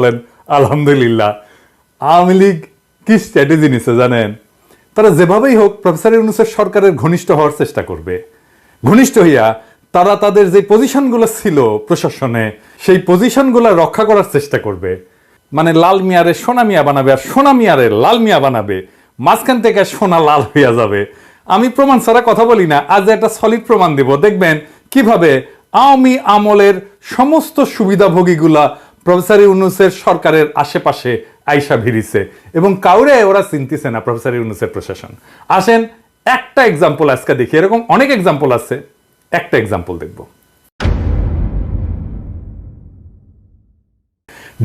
বলেন আলহামদুলিল্লাহ। আওয়ামী লীগ কি স্ট্র্যাটেজি নিচ্ছে জানেন? তারা যেভাবেই হোক প্রফেসর ইউনূসের সরকারের ঘনিষ্ঠ হওয়ার চেষ্টা করবে। ঘনিষ্ঠ হইয়া তারা তাদের যে পজিশনগুলো ছিল প্রশাসনে, সেই পজিশনগুলো রক্ষা করার চেষ্টা করবে। মানে লাল মিয়ারে সোনা মিয়া বানাবে আর সোনা মিয়ারে লাল মিয়া বানাবে, মাঝখান থেকে সোনা লাল হইয়া যাবে। আমি প্রমাণ ছাড়া কথা বলি না, আজ একটা সলিড প্রমাণ দিব। দেখবেন কিভাবে আওয়ামী আমলের সমস্ত সুবিধাভোগীগুলা প্রফেসর ইউনূসের সরকারের আশেপাশে আইসা ভিড়িছে এবং কাউরে ওরা চিনতেছে না প্রফেসর ইউনূসের প্রশাসন। আসেন একটা এক্সাম্পল আজকে দেখি, এরকম অনেক এক্সাম্পল আছে, একটা এক্সাম্পল দেখব।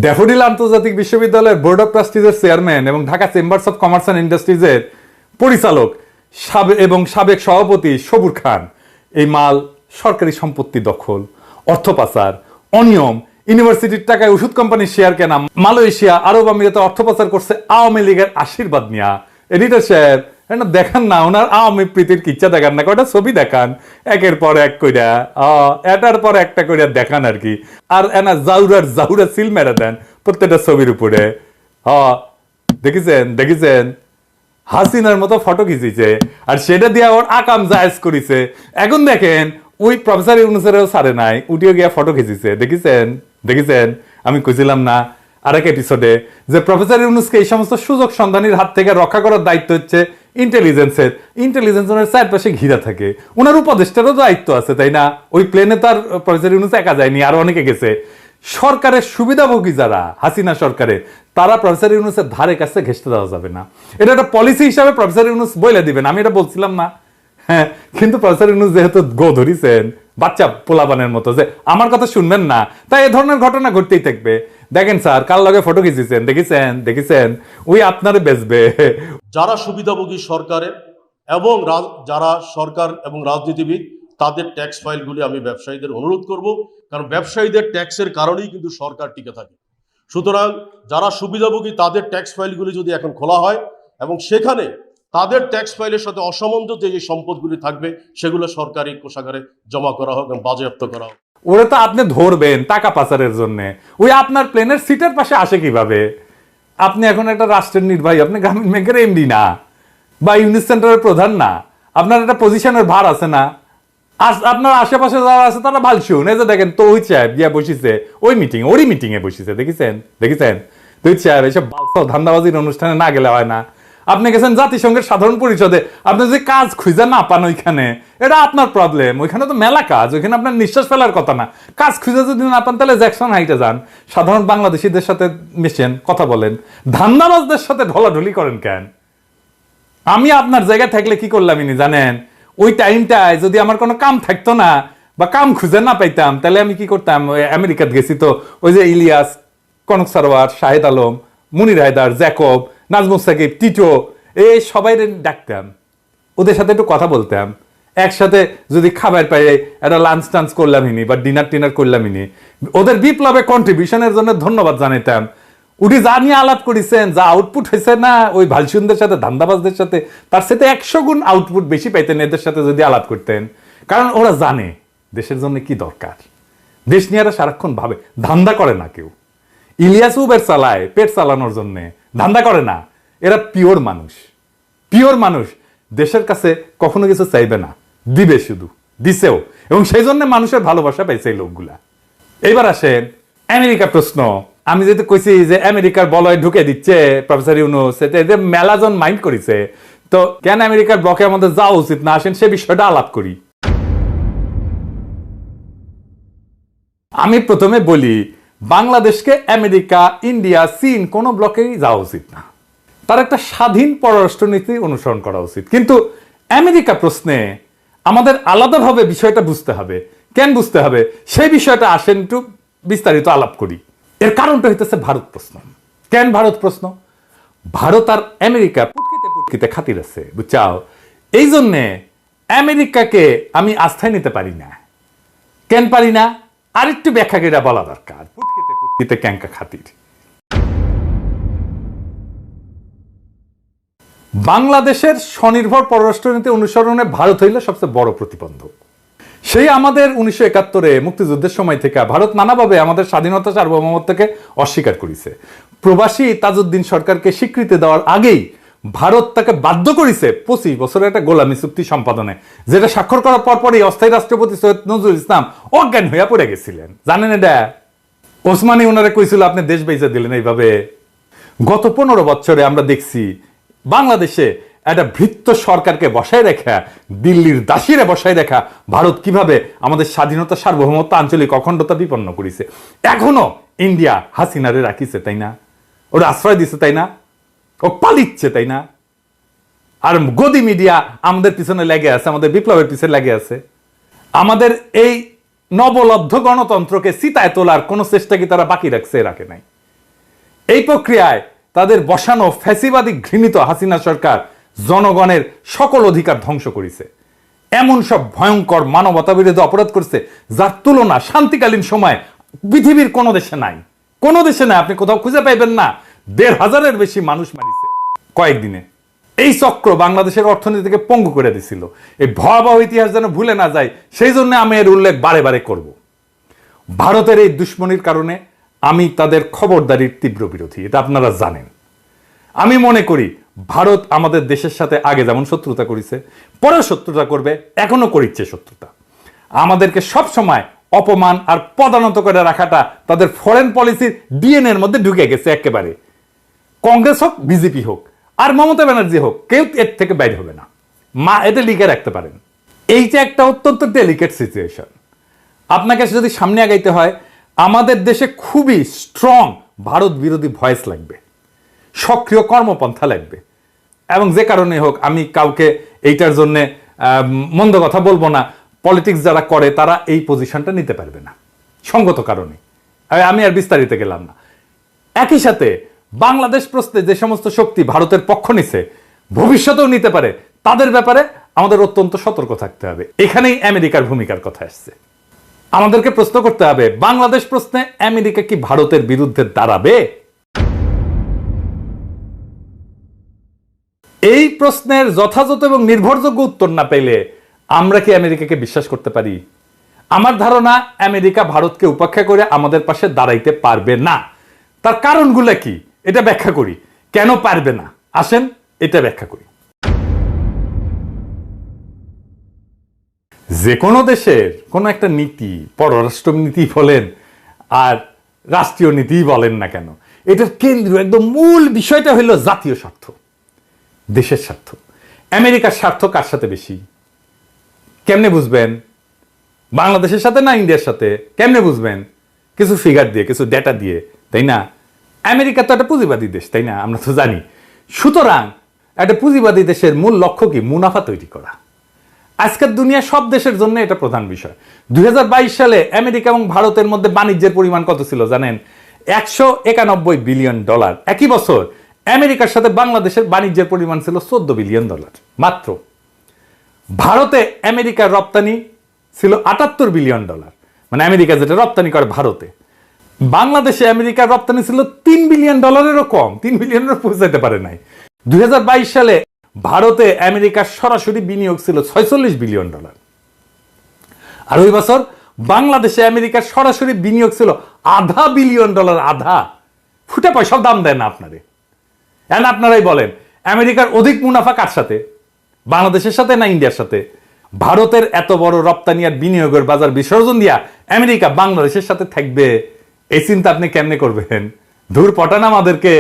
ড্যাফোডিল আন্তর্জাতিক বিশ্ববিদ্যালয়ের বোর্ড অফ ট্রাস্টিজের চেয়ারম্যান এবং Dhaka chambers of commerce and ইন্ডাস্ট্রিজের পরিচালক এবং সাবেক সভাপতি সবুর খান এই মাল সরকারি সম্পত্তি দখল, অর্থ পাচার, অনিয়ম, ইউনিভার্সিটির টাকায় ওষুধ কোম্পানির শেয়ার কেনা, মালয়েশিয়া, আরব আমিরাতে অর্থ পাচার করছে আওয়ামী লীগের আশীর্বাদ নিয়া। এডিটর সাহেব দেখান না, ওনার আওয়ামী প্রীতির কিচ্ছা দেখান না, কয়টা ছবি দেখান একের পর এক কইরা, এটার পর একটা কইরা দেখান আর কি। আর এনা জাউরা সিল মেরে দেন প্রত্যেকটা ছবির উপরে। দেখেছেন হাসিনার মতো ফটো খিচিছে আর সেটা দিয়ে ওর আকাম জায়েজ করিছে। এখন দেখেন ওই প্রফেসর ইউনূসেরও ছাড়ে নাই, উঠিয়ে গিয়া ফটো খিচিছে। দেখেছেন আমি কইছিলাম না আরেক এপিসোডে যে প্রফেসর ইউনূসকে এই সমস্ত সুযোগ সন্ধানীর হাত থেকে রক্ষা করার দায়িত্ব হচ্ছে ইন্টেলিজেন্সের। ইন্টেলিজেন্স ওনার চারপাশে ঘিরা থাকে, ওনার উপদেষ্টারও দায়িত্ব আছে, তাই না? ওই প্লেনে তার প্রফেসর ইউনূস একা যায়নি, আরো অনেকে গেছে। সরকারের সুবিধাভোগী যারা হাসিনা সরকারে, তারা প্রফেসর ইউনূসের ধারে কাছে ঘেঁষতে দেওয়া যাবে না। এটা একটা পলিসি হিসাবে প্রফেসর ইউনূস বলে দিবেন, আমি এটা বলছিলাম না। হ্যাঁ, কিন্তু প্রফেসর ইউনূস যেহেতু গো ধরিছেন বাচ্চা পোলাবানের মতো যে আমার কথা শুনবেন না, তাই এ ধরনের ঘটনা ঘটতেই থাকবে। দেখেন স্যার কাল লগে ফটো খিচিছেন, দেখেছেন ওই আপনারে বেচবে। যারা সুবিধাভোগী সরকারের এবং যারা সরকার এবং রাজনীতিবিদ, তাদের ট্যাক্স ফাইলগুলি আমি ব্যবসায়ীদের অনুরোধ করব, কারণ ব্যবসায়ীদের ট্যাক্সের কারণেই কিন্তু সরকার টিকে থাকে। সুতরাং যারা সুবিধাভোগী তাদের ট্যাক্স ফাইলগুলি যদি এখন খোলা হয় এবং সেখানে তাদের ট্যাক্স ফাইলের সাথে অসামঞ্জস্য যে সম্পদগুলি থাকবে সেগুলো সরকারি কোষাগারে জমা করা হোক এবং বাজেয়াপ্ত করা হোক। ওরা তো আপনি ধরবেন টাকা পাচারের জন্য, ওই আপনার প্লেনের সিটের পাশে আসে কিভাবে? আপনি এখন একটা রাষ্ট্রের নির্বাহী, আপনি গ্রামীণ ব্যাংকের এমডি না বা ইউনিট সেন্টারের প্রধান না, আপনার একটা পজিশনের ভার আছে না? আপনার আশেপাশে যারা আছে তারা ভাল শুন। এই যে দেখেন তৌহিদ সাহেব গিয়া বসিছে ওই ওরই মিটিং এ বসিছে, দেখেছেন তৌহিদ সাহেব এইসব ধান্দাবাজির অনুষ্ঠানে না গেলে হয় না। আপনি গেছেন জাতিসংঘের সাধারণ পরিষদে, আপনি যদি কাজ খুঁজে না পান ওইখানে, এটা আপনার প্রবলেম। ওইখানে তো মেলা কাজ, ওইখানে আপনার নিঃশ্বাস ফেলার কথা না। কাজ খুঁজে যদি না পান তাহলে জ্যাকসন হাইটে যান, সাধারণ বাংলাদেশিদের সাথে মিশেন, কথা বলেন। ধান্দাবাজদের সাথে ঢলাঢলি করেন কেন? আমি আপনার জায়গায় থাকলে কি করলাম ইনি জানেন? ওই টাইমটায় যদি আমার কোনো কাম থাকতো না বা কাম খুঁজে না পাইতাম, তাহলে আমি কি করতাম? আমেরিকাতে গেছি তো, ওই যে ইলিয়াস, কনক সারোয়ার, শাহেদ আলম, মুনির হায়দার, জ্যাকব, নাজমুস সাকিব, টিটো, এই সবাই ডাকতাম, ওদের সাথে একটু কথা বলতাম। একসাথে যদি খাবার পাই একটা লাঞ্চ টাঞ্চ করলাম ইনি বা ডিনার টিনার করলাম ইনি, ওদের বিপ্লবে কন্ট্রিবিউশনের জন্য ধন্যবাদ জানাইতাম। উনি যা নিয়ে আলাপ করেছেন, যা আউটপুট হয়েছে না ওই ভালসুনদের সাথে, ধান্দাবাজদের সাথে, তার সাথে 100 গুণ আউটপুট বেশি পাইতেন এদের সাথে যদি আলাপ করতেন। কারণ ওরা জানে দেশের জন্য কি দরকার। দেশ নিয়ে এরা সারাক্ষণ ভাবে, ধান্দা করে না কেউ। ইলিয়াস উবের চালায় পেট চালানোর জন্য, ধান্দা করে না। এরা পিওর মানুষ, দেশের কাছে কখনো কিছু চাইবে না, দিবে, শুধু দিছেও, এবং সেই জন্য মানুষের ভালোবাসা পাইছে এই লোকগুলা। এইবার আসেন আমেরিকা প্রশ্ন। আমি যেহেতু কইছি যে আমেরিকার বলয় ঢুকে দিচ্ছে প্রফেসর ইউনূস, এটা মেলাজন মাইন্ড করেছে, তো কেন আমেরিকার ব্লকে আমাদের যাওয়া উচিত না, আসেন সে বিষয়টা আলাপ করি। আমি প্রথমে বলি, বাংলাদেশকে আমেরিকা, ইন্ডিয়া, চীন কোন ব্লকেই যাওয়া উচিত না। তার একটা স্বাধীন পররাষ্ট্রনীতি অনুসরণ করা উচিত। কিন্তু আমেরিকা প্রশ্নে আমাদের আলাদাভাবে বিষয়টা বুঝতে হবে। কেন বুঝতে হবে সেই বিষয়টা আসেন একটু বিস্তারিত আলাপ করি। এর কারণটা হইতেছে ভারত প্রশ্ন। কেন ভারত প্রশ্ন? ভারত আর আমেরিকা পুটকিতে খাতির আছে, বুঝছাও? এই জন্যে আমেরিকাকে আমি আস্থায় নিতে পারি না। কেন পারি না? আর একটু ব্যাখ্যা করে বলা দরকার। পুটকিতে ক্যাঙ্কা খাতির। বাংলাদেশের স্বনির্ভর পররাষ্ট্রনীতি অনুসরণে ভারত হইল সবচেয়ে বড় প্রতিবন্ধক। সেই আমাদের 1971-এ মুক্তিযুদ্ধের সময় থেকে ভারত নানাভাবে আমাদের স্বাধীনতা সার্বভৌমত্বকে অস্বীকার করেছে। প্রবাসী তাজউদ্দিন সরকারকে স্বীকৃতি দেওয়ার আগেই ভারত তাকে বাধ্য করেছে 25 বছরের একটা গোলামী চুক্তি সম্পাদনে, যেটা স্বাক্ষর করার পরপরই অস্থায়ী রাষ্ট্রপতি সৈয়দ নজরুল ইসলাম অজ্ঞান হইয়া পড়ে গেছিলেন। জানেন এটা? ওসমানী ওনারা কইছিল আপনি দেশ বেঁচে দিলেন এইভাবে। গত 15 বছরে আমরা দেখছি বাংলাদেশে একটা ভৃত্য সরকারকে বসায় রেখা, দিল্লির দাসীরা বসায় রেখা ভারত কিভাবে আমাদের স্বাধীনতা সার্বভৌমত্ব আঞ্চলিক অখণ্ডতা বিপন্ন করেছে। এখনো ইন্ডিয়া হাসিনারে রাখিছে, তাই না? ওরা আশ্রয় দিছে, তাই না? ও পালিচ্ছে, তাই না? আর গদি মিডিয়া আমাদের পিছনে লেগে আছে, আমাদের বিপ্লবের পিছনে লেগে আছে। আমাদের এই নবলব্ধ গণতন্ত্রকে চিতায় তোলার কোন চেষ্টা কি তারা বাকি রাখছে? রাখে নাই। এই প্রক্রিয়ায় তাদের বসানো ফ্যাসিবাদী ঘৃণিত হাসিনা সরকার জনগণের সকল অধিকার ধ্বংস করেছে। এমন সব ভয়ঙ্কর মানবতা বিরোধী অপরাধ করছে যার তুলনা শান্তিকালীন সময় পৃথিবীর কোনো দেশে নাই। কোনো দেশে নাই, আপনি কোথাও খুঁজে পাইবেন না। 1,500-এর বেশি মানুষ মারিছে কয়েকদিনে। এই চক্র বাংলাদেশের অর্থনীতিকে পঙ্গু করে দিছিল। এই ভয়াবহ ইতিহাস যেন ভুলে না যায়, সেই জন্য আমি এর উল্লেখ বারে বারে করব। ভারতের এই দুশ্মনির কারণে আমি তাদের খবরদারির তীব্র বিরোধী, এটা আপনারা জানেন। আমি মনে করি ভারত আমাদের দেশের সাথে আগে যেমন শত্রুতা করেছে, পরেও শত্রুতা করবে, এখনো করিচ্ছে শত্রুতা। আমাদেরকে সব সময় অপমান আর পদানত করে রাখাটা তাদের ফরেন পলিসির ডিএনএ এর মধ্যে ঢুকে গেছে একেবারে। কংগ্রেস হোক, বিজেপি হোক, আর মমতা ব্যানার্জি হোক, কেউ এর থেকে বাইরে হবে না। এটা লিখে রাখতে পারেন। এইটা একটা অত্যন্ত ডেলিকেট সিচুয়েশন। আপনাকে যদি সামনে আগাইতে হয়, আমাদের দেশে খুবই স্ট্রং ভারত বিরোধী ভয়েস লাগবে, সক্রিয় কর্মপন্থা লাগবে। এবং যে কারণে হোক, আমি কাউকে এইটার জন্য মন্দ কথা বলবো না। পলিটিক্স যারা করে তারা এই পজিশনটা নিতে পারবে না সঙ্গত কারণে। আমি আর বিস্তারিত গেলাম না। একই সাথে বাংলাদেশ প্রশ্নে যে সমস্ত শক্তি ভারতের পক্ষ নিছে, ভবিষ্যতেও নিতে পারে, তাদের ব্যাপারে আমাদের অত্যন্ত সতর্ক থাকতে হবে। এখানেই আমেরিকার ভূমিকার কথা আসছে। আমাদেরকে প্রশ্ন করতে হবে, বাংলাদেশ প্রশ্নে আমেরিকা কি ভারতের বিরুদ্ধে দাঁড়াবে? এই প্রশ্নের যথাযথ এবং নির্ভরযোগ্য উত্তর না পেলে আমরা কি আমেরিকাকে বিশ্বাস করতে পারি? আমার ধারণা আমেরিকা ভারতকে উপেক্ষা করে আমাদের পাশে দাঁড়াইতে পারবে না। তার কারণগুলো কি এটা ব্যাখ্যা করি। কেন পারবে না আসেন এটা ব্যাখ্যা করি। যে কোনো দেশের কোনো একটা নীতি, পররাষ্ট্র নীতি বলেন আর রাষ্ট্রীয় নীতি বলেন না কেন, এটার কেন্দ্রীয় একদম মূল বিষয়টা হলো জাতীয় স্বার্থ, দেশের স্বার্থ। আমেরিকার স্বার্থ কার সাথে বেশি? কেমনে বুঝবেন? বাংলাদেশের সাথে না ইন্ডিয়ার সাথে? কেমনে বুঝবেন? কিছু ফিগার দিয়ে, কিছু ডেটা দিয়ে, তাই না? আমেরিকা তো একটা পুঁজিবাদী দেশ, তাই না? আমরা তো জানি। সুতরাং একটা পুঁজিবাদী দেশের মূল লক্ষ্য কি? মুনাফা তৈরি করা। আজকের দুনিয়া সব দেশের জন্য এটা প্রধান বিষয়। 2022 সালে আমেরিকা এবং ভারতের মধ্যে বাণিজ্যের পরিমাণ কত ছিল জানেন? $191 বিলিয়ন। একই বছর আমেরিকার সাথে বাংলাদেশের বাণিজ্যের পরিমাণ ছিল $14 বিলিয়ন মাত্র। ভারতে আমেরিকার রপ্তানি ছিল $78 বিলিয়ন, মানে আমেরিকা যেটা রপ্তানি করে ভারতে। বাংলাদেশে আমেরিকার রপ্তানি ছিল $3 বিলিয়ন কম, 3 বিলিয়নের পৌঁছাতে পারে নাই। 2022 সালে ভারতে আমেরিকার সরাসরি বিনিয়োগ ছিল $46 বিলিয়ন। আর ওই বছর বাংলাদেশে আমেরিকার সরাসরি বিনিয়োগ ছিল $0.5 বিলিয়ন। আধা ফুটা পয়সাও দাম দেয় না আপনারে। এখন আপনারাই বলেন, আমেরিকার অধিক মুনাফা কার সাথে? বাংলাদেশের সাথে না ইন্ডিয়ার সাথে? ভারতের এত বড় রপ্তানি আর বিনিয়োগের বাজার বিসর্জন দিয়া আমেরিকা বাংলাদেশের সাথে থাকবে, এই চিন্তা আপনি কেমনে করবেন? ধুর পটান আমাদেরকে,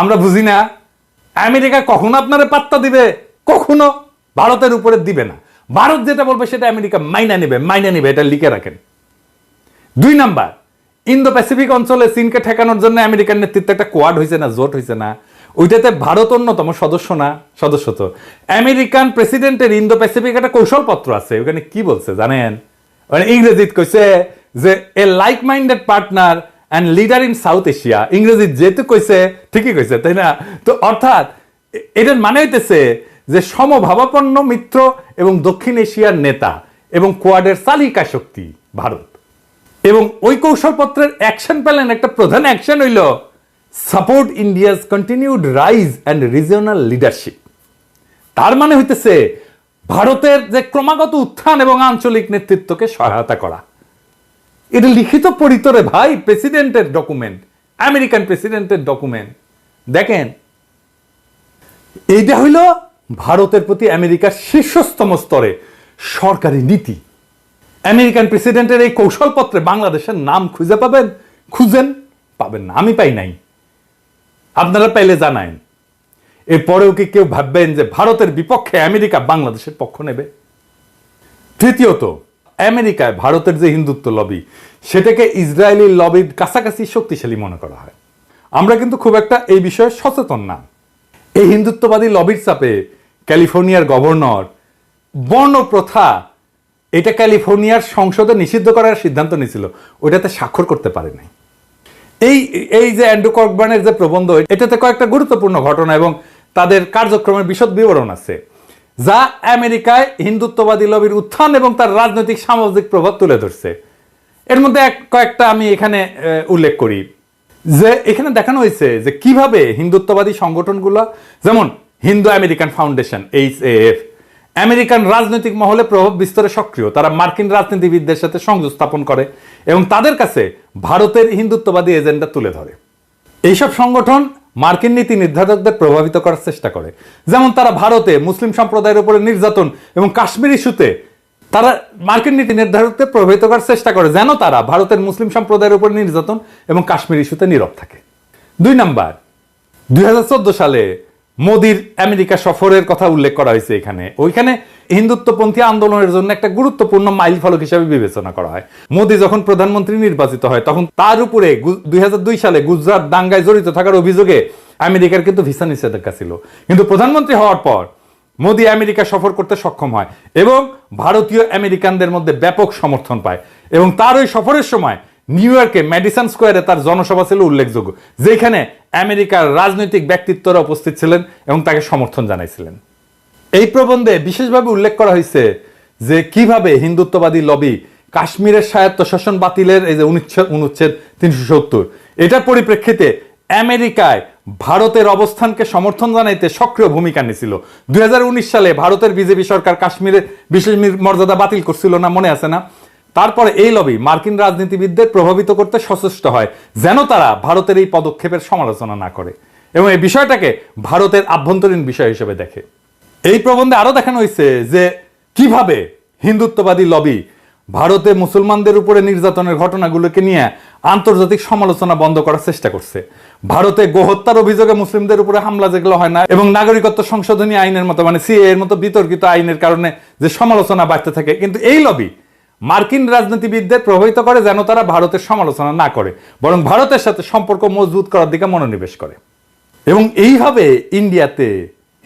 আমরা বুঝি না। আমেরিকা কখনো আপনারে পাত্তা দিবে? কখনো ভারতের উপরে দিবে না। ভারত যেটা বলবে সেটা আমেরিকা মাইনা নেবে, এটা লিখে রাখেন। 2 নাম্বার, ইন্দো প্যাসিফিক অঞ্চলে চীনকে ঠেকানোর জন্য আমেরিকার নেতৃত্বে একটা কোয়াড হয়েছে না, জোট হয়েছে না? ওইটাতে ভারত অন্যতম সদস্য না? সদস্য তো। আমেরিকান প্রেসিডেন্টের ইন্দো প্যাসিফিক একটা কৌশলপত্র আছে, ওখানে কি বলছে জানেন? ইংরেজিতে কইছে যে a like minded partner and leader in South Asia. ইংরেজি যেহেতু কইছে ঠিকই কইছে, তাই না? তো অর্থাৎ এটার মানে হইতেছে যে সমভাবাপন্ন মিত্র এবং দক্ষিণ এশিয়ার নেতা এবং কোয়াডের চালিকা শক্তি ভারত। এবং ওই কৌশলপত্রের অ্যাকশন প্ল্যান, একটা প্রধান অ্যাকশন হইল support India's continued rise and regional leadership. তার মানে হইতেছে ভারতের যে ক্রমাগত উত্থান এবং আঞ্চলিক নেতৃত্বকে সহায়তা করা। এটা লিখিত পরিতরে ভাই, প্রেসিডেন্টের ডকুমেন্ট, আমেরিকান প্রেসিডেন্টের ডকুমেন্ট। দেখেন, এইটা হইল ভারতের প্রতি আমেরিকার শীর্ষস্তম স্তরে সরকারি নীতি। আমেরিকান প্রেসিডেন্টের এই কৌশলপত্রে বাংলাদেশের নাম খুঁজে পাবেন? খুঁজেন, পাবেন না। আমি পাই নাই, আপনারা পাইলে জানায়েন। এরপরেও কি কেউ ভাববেন যে ভারতের বিপক্ষে আমেরিকা বাংলাদেশের পক্ষ নেবে? তৃতীয়ত, আমেরিকায় ভারতের যে হিন্দুত্ব লবি, সেটাকে ইসরায়েলি লবির কাছাকাছি শক্তিশালী মনে করা হয়। আমরা কিন্তু খুব একটা এই বিষয়ে সচেতন না। এই হিন্দুত্ববাদী লবির চাপে ক্যালিফোর্নিয়ার গভর্নর বর্ণ প্রথা, এটা ক্যালিফোর্নিয়ার সংসদে নিষিদ্ধ করার সিদ্ধান্ত নিয়েছিল, ওইটাতে স্বাক্ষর করতে পারে নাই। এই যে অ্যান্ড্রু ককবার্নের যে প্রবন্ধ, এটাতে কয়েকটা গুরুত্বপূর্ণ ঘটনা এবং তাদের কার্যক্রমের বিশদ বিবরণ আছে, যা আমেরিকায় হিন্দুত্ববাদী লবির উত্থান এবং তার রাজনৈতিক সামাজিক প্রভাব তুলে ধরছে। এর মধ্যে কয়েকটা আমি এখানে উল্লেখ করি। যে এখানে দেখানো হয়েছে যে কিভাবে হিন্দুত্ববাদী সংগঠনগুলো, যেমন Hindu American foundation HAF, American রাজনৈতিক মহলে প্রভাব বিস্তারে সক্রিয়। তারা মার্কিন রাজনীতিবিদদের সাথে সংযোগ স্থাপন করে এবং তাদের কাছে ভারতের হিন্দুত্ববাদী এজেন্ডা তুলে ধরে। এইসব সংগঠন মার্কিন নীতি নির্ধারকদের প্রভাবিত করার চেষ্টা করে। যেমন তারা ভারতে মুসলিম সম্প্রদায়ের উপরে নির্যাতন এবং কাশ্মীর ইস্যুতে তারা মার্কিন নীতি নির্ধারকদের প্রভাবিত করার চেষ্টা করে, যেন তারা ভারতের মুসলিম সম্প্রদায়ের উপর নির্যাতন এবং কাশ্মীর ইস্যুতে নীরব থাকে। 2 নাম্বার, 2014 সালে মোদির আমেরিকা সফরের কথা উল্লেখ করা হয়েছে এখানে। ওইখানে হিন্দুত্বপন্থী আন্দোলনের জন্য একটা গুরুত্বপূর্ণ মাইল ফলক হিসেবে বিবেচনা করা হয়। মোদি যখন প্রধানমন্ত্রী নির্বাচিত হয়, তখন তার উপরে 2002 সালে গুজরাট দাঙ্গায় জড়িত থাকার অভিযোগে আমেরিকার কিন্তু ভিসা নিষেধাজ্ঞা ছিল। কিন্তু প্রধানমন্ত্রী হওয়ার পর মোদি আমেরিকা সফর করতে সক্ষম হয় এবং ভারতীয় আমেরিকানদের মধ্যে ব্যাপক সমর্থন পায়। এবং তার ওই সফরের সময় নিউ ইয়র্কে ম্যাডিসন স্কোয়ারে তার জনসভা ছিল উল্লেখযোগ্য, যেখানে আমেরিকার রাজনৈতিক ব্যক্তিত্বরা উপস্থিত ছিলেন এবং তাকে সমর্থন জানাইছিলেন। এই প্রবন্ধে বিশেষভাবে উল্লেখ করা হয়েছে যে কিভাবে হিন্দুত্ববাদী লবি কাশ্মীরের স্বায়ত্তশাসন বাতিলের এই যে অনুচ্ছেদ 370, এটার পরিপ্রেক্ষিতে আমেরিকায় ভারতের অবস্থানকে সমর্থন জানাইতে সক্রিয় ভূমিকা নিয়েছিল। 2019 সালে ভারতের বিজেপি সরকার কাশ্মীরের বিশেষ মর্যাদা বাতিল করছিল না, মনে আছে না? তারপরে এই লবি মার্কিন রাজনীতিবিদদের প্রভাবিত করতে সচেষ্ট হয়, যেন তারা ভারতের এই পদক্ষেপের সমালোচনা না করে এবং এই বিষয়টাকে ভারতের আভ্যন্তরীণ বিষয় হিসেবে দেখে। এই প্রবন্ধে আরো দেখানো হয়েছে যে কিভাবে হিন্দুত্ববাদী লবি ভারতে মুসলমানদের উপরে নির্যাতনের ঘটনাগুলোকে নিয়ে আন্তর্জাতিক সমালোচনা বন্ধ করার চেষ্টা করছে। ভারতে গোহত্যার অভিযোগে মুসলিমদের উপরে হামলা যেগুলো হয় না, এবং নাগরিকত্ব সংশোধনী আইনের মতো মানে CAA এর মতো বিতর্কিত আইনের কারণে যে সমালোচনা বাড়তে থাকে, কিন্তু এই লবি মার্কিন রাজনীতিবিদদের প্রভাবিত করে যেন তারা ভারতের সমালোচনা না করে, বরং ভারতের সাথে সম্পর্ক মজবুত করার দিকে মনোনিবেশ করে। এবং এইভাবে ইন্ডিয়াতে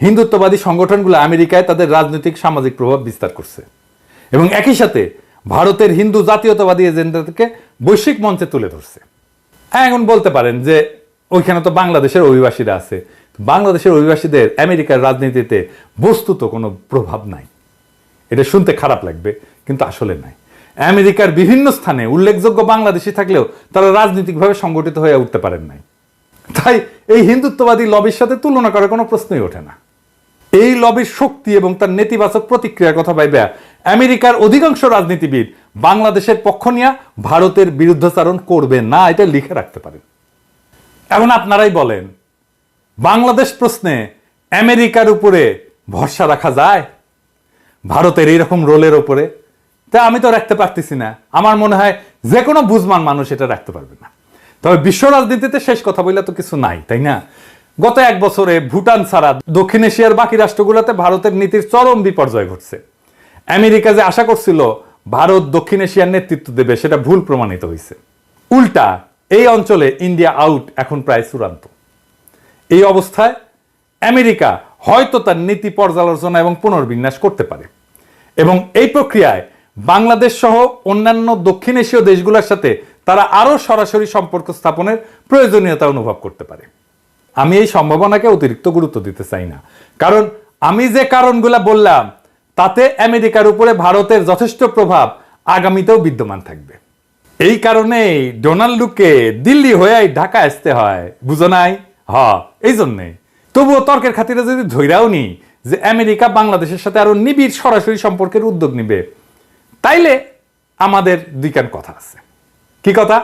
হিন্দুত্ববাদী সংগঠনগুলো আমেরিকায় তাদের রাজনৈতিক সামাজিক প্রভাব বিস্তার করছে এবং একই সাথে ভারতের হিন্দু জাতীয়তাবাদী এজেন্ডাকে বৈশ্বিক মঞ্চে তুলে ধরছে। এখন বলতে পারেন যে ওইখানে তো বাংলাদেশের অভিবাসীরা আছে। বাংলাদেশের অভিবাসীদের আমেরিকার রাজনীতিতে বস্তুত কোনো প্রভাব নাই। এটা শুনতে খারাপ লাগবে, কিন্তু আসলে নাই। আমেরিকার বিভিন্ন স্থানে উল্লেখযোগ্য বাংলাদেশি থাকলেও তারা রাজনৈতিকভাবে সংগঠিত হয়ে উঠতে পারেন নাই। তাই এই হিন্দুত্ববাদী লবির সাথে তুলনা করার কোনো প্রশ্নই ওঠে না। এই লবির শক্তি এবং তার নেতিবাচক প্রতিক্রিয়ার কথা ভাইবা আমেরিকার অধিকাংশ রাজনীতিবিদ বাংলাদেশের পক্ষ নিয়ে ভারতের বিরুদ্ধাচারণ করবে না, এটা লিখে রাখতে পারেন। এখন আপনারাই বলেন, বাংলাদেশ প্রশ্নে আমেরিকার উপরে ভরসা রাখা যায় ভারতের এইরকম রোলের উপরে? তা আমি তো রাখতে পারতেছি না। আমার মনে হয় যে কোনো বুঝমান মানুষ এটা রাখতে পারবে না। তবে বিশ্ব রাজনীতিতে শেষ কথা বললে তো কিছু নাই, তাই না? গত 1 বছরে ভুটান ছাড়া দক্ষিণ এশিয়ার বাকি রাষ্ট্রগুলোতে ভারতের নীতির চরম বিপর্যয় ঘটছে। আমেরিকা যে আশা করছিল ভারত দক্ষিণ এশিয়ার নেতৃত্ব দেবে, সেটা ভুল প্রমাণিত হয়েছে। উল্টা এই অঞ্চলে ইন্ডিয়া আউট এখন প্রায় চূড়ান্ত। এই অবস্থায় আমেরিকা হয়তো তার নীতি পর্যালোচনা এবং পুনর্বিন্যাস করতে পারে এবং এই প্রক্রিয়ায় বাংলাদেশ সহ অন্যান্য দক্ষিণ এশীয় দেশগুলোর সাথে তারা আরো সরাসরি সম্পর্ক স্থাপনের প্রয়োজনীয়তা অনুভব করতে পারে। আমি এই সম্ভাবনাকে অতিরিক্ত গুরুত্ব দিতে চাই না, কারণ আমি যে কারণগুলা বললাম তাতে আমেরিকার উপরে ভারতের যথেষ্ট প্রভাব আগামীতেও বিদ্যমান থাকবে। এই কারণেই ডোনাল্ডকে দিল্লি হয়ে ঢাকা আসতে হয়, বুঝো নাই? এই জন্যে। তবুও তর্কের খাতিরে যদি ধৈরাও নি যে আমেরিকা বাংলাদেশের সাথে আরো নিবিড় সরাসরি সম্পর্কের উদ্যোগ নিবে, তাইলে আমাদের দুই কান কথা আছে। কি কথা?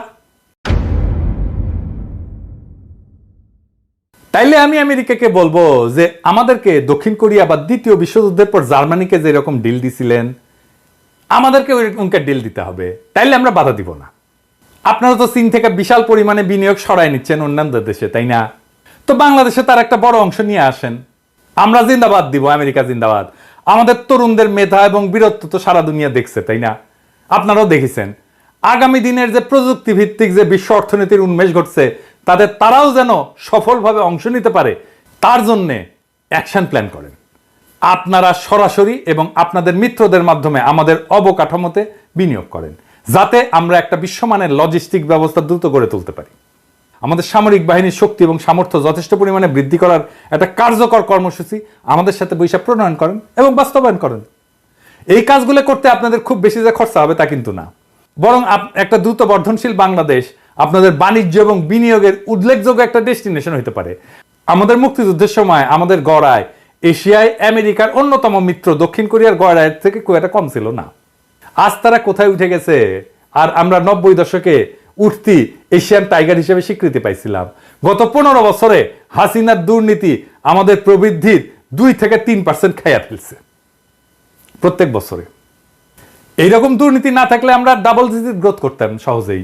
তাইলে আমি আমেরিকাকে বলবো যে আমাদেরকে দক্ষিণ কোরিয়া বা দ্বিতীয় বিশ্বযুদ্ধের পর জার্মানিকে যেরকম ডিল দিছিলেন, আমাদেরকে ওইরকমকে ডিল দিতে হবে, তাইলে আমরা বাধা দিব না। আপনারা তো চীন থেকে বিশাল পরিমাণে বিনিয়োগ সরাই নিচ্ছেন অন্যান্য দেশে, তাই না? তো বাংলাদেশে তার একটা বড় অংশ নিয়ে আসেন, আমরা জিন্দাবাদ দিব, আমেরিকা জিন্দাবাদ। আমাদের তরুণদের মেধা এবং বীরত্ব তো সারা দুনিয়া দেখছে, তাই না? আপনারাও দেখেছেন। আগামী দিনের যে প্রযুক্তি ভিত্তিক যে বিশ্ব অর্থনীতির উন্মেষ ঘটছে, তারাও যেন সফলভাবে অংশ নিতে পারে, তার জন্যে অ্যাকশন প্ল্যান করেন। আপনারা সরাসরি এবং আপনাদের মিত্রদের মাধ্যমে আমাদের অবকাঠামোতে বিনিয়োগ করেন, যাতে আমরা একটা বিশ্বমানের লজিস্টিক ব্যবস্থা দ্রুত গড়ে তুলতে পারি। আমাদের সামরিক বাহিনীর শক্তি এবং সামর্থ্য যথেষ্ট পরিমাণে বৃদ্ধি করার একটা কার্যকর কর্মসূচি আমাদের সাথে বৈশাখ প্রণয়ন করেন এবং বাস্তবায়ন করেন। এই কাজগুলো করতে আপনাদের খুব বেশি যে খরচা হবে তা কিন্তু না, বরং একটা দ্রুত বর্ধনশীল বাংলাদেশ আপনাদের বাণিজ্য এবং বিনিয়োগের উল্লেখযোগ্য একটা ডেস্টিনেশন হতে পারে। আমাদের মুক্তিযুদ্ধের সময় আমাদের গড়ায় এশিয়ায় আমেরিকার অন্যতম মিত্র দক্ষিণ কোরিয়ার গড়ায়ের থেকে খুব একটা কম ছিল না। আজ তারা কোথায় উঠে গেছে, আর আমরা 90 দশকে উঠতি এশিয়ান টাইগার হিসেবে স্বীকৃতি পাইছিলাম। গত 15 বছরে হাসিনার দুর্নীতি আমাদের প্রবৃদ্ধির 2 থেকে 3% খাইয়া ফেলছে প্রত্যেক বছরে। এইরকম দুর্নীতি না থাকলে আমরা ডাবল ডিজিট গ্রোথ করতাম সহজেই।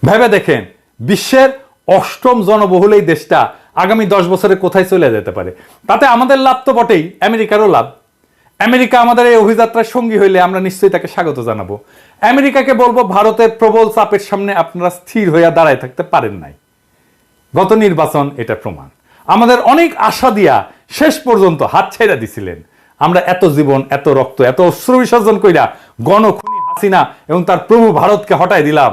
ভেবে দেখেন, বিশ্বের 8ম জনবহুল এই দেশটা আগামী 10 বছরে কোথায় চলে যেতে পারে। তাতে আমাদের লাভ তো বটেই, আমেরিকারও লাভ। আমেরিকা আমাদের এই অভিযাত্রার সঙ্গী হইলে আমরা নিশ্চয়ই তাকে স্বাগত জানাবো। আমেরিকাকে বলবো, ভারতের প্রবল চাপের সামনে আপনারা স্থির হইয়া দাঁড়ায় থাকতে পারেন নাই। গত নির্বাচন এটা প্রমাণ। আমাদের অনেক আশা দিয়া শেষ পর্যন্ত হাত ছেড়ে দিছিলেন। আমরা এত জীবন, এত রক্ত, এত অশ্রু বিসর্জন কইরা গণখুনি হাসিনা এবং তার প্রভু ভারতকে হটাই দিলাম।